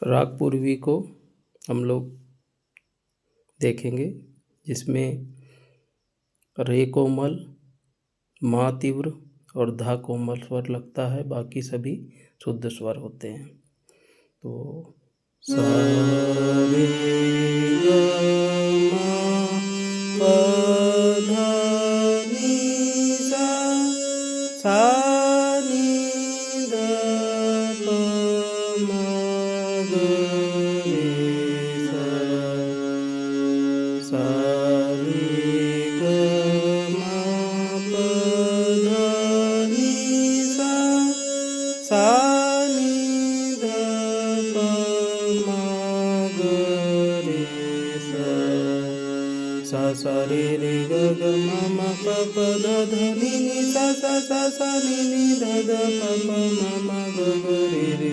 राग पूर्वी को हम लोग देखेंगे, जिसमें रे कोमल, मा तीव्र और धा कोमल स्वर लगता है, बाकी सभी शुद्ध स्वर होते हैं। तो सा रे ग मा प धा नी सा नी ध प म ग रे सा रे ग मा प धा नी सा नी ध प म ग रे सा रे रे ग ग म म प प ध ध नि नि सा नि नि ध ध प प म म ग ग रे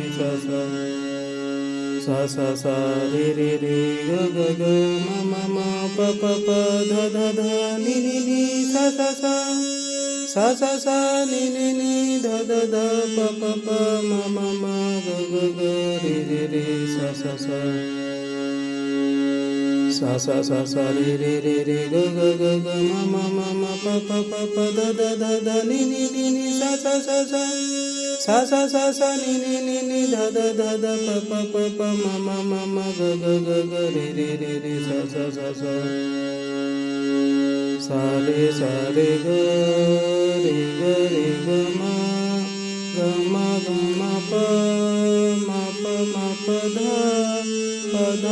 सा रे रे रे ग ग ग म म म प प प ध ध ध नि नि सा नि नि ध ध ध प प प म म म ग ग रे रे सा रे रे रे रे ग ग ग ग म म म प प प प ध ध ध ध नि नि सा नि नि ध ध ध ध प प प प म म म ग ग रे सा रे ग ग म ग म प ध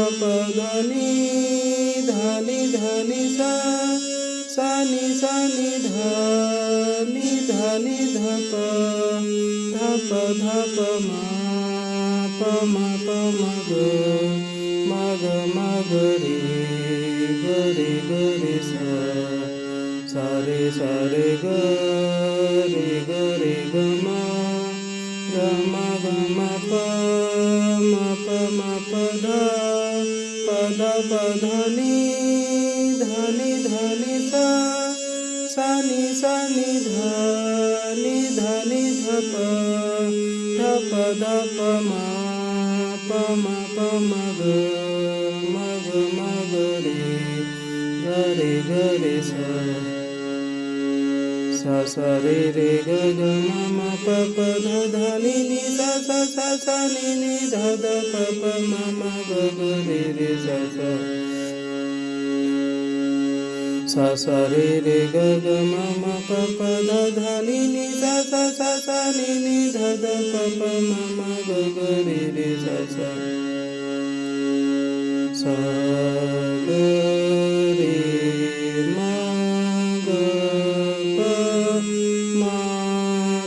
प ध नि ध नि सा नि ध नि ध प ध प म ग म ग रे सा रे ग ग म प ध प ध नि ध नि सा नि ध नि ध प ध प म ग रे सा रे रे ग ग म म प प ध ध नि नि सा नि नि ध ध प प म म ग रे सा रे रे ग ग म म प प ध ध नि नि सा नि नि ध ध प प म म ग रे सा ग रे म ग प म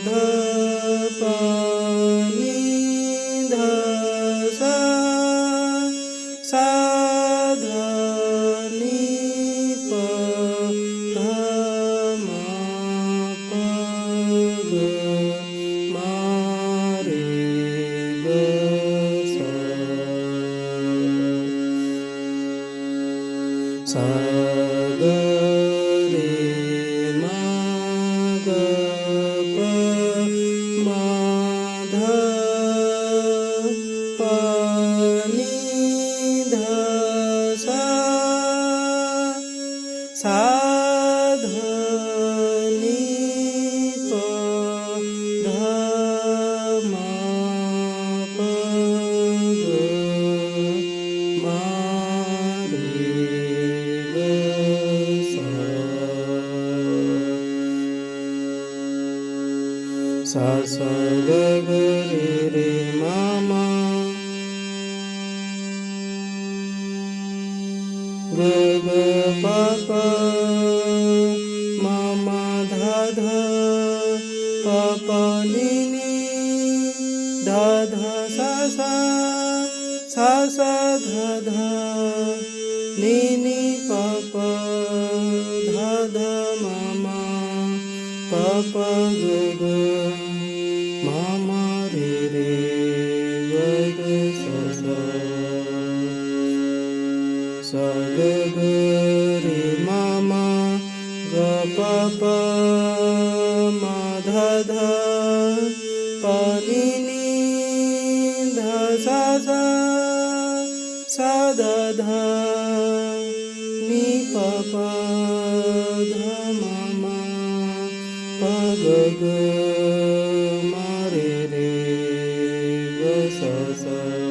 ध प नि ध सा ध नि प ध म प ग म रे ग सा ग रे म ग प म ध प नि ध सा ध नि प ध म प ग म रे ग सा ग ग रे म म ग ग प प म म ध ध प प नि नि ध ध सा ध ध नि नि प प ध ध म म प प ग ग म म रे ग ग सा ग ग रे म म ग प प म ध ध प नि नि ध सा सा धा धा नि पा पा धा मा मा पा ग ग मा रे रे ग सा सा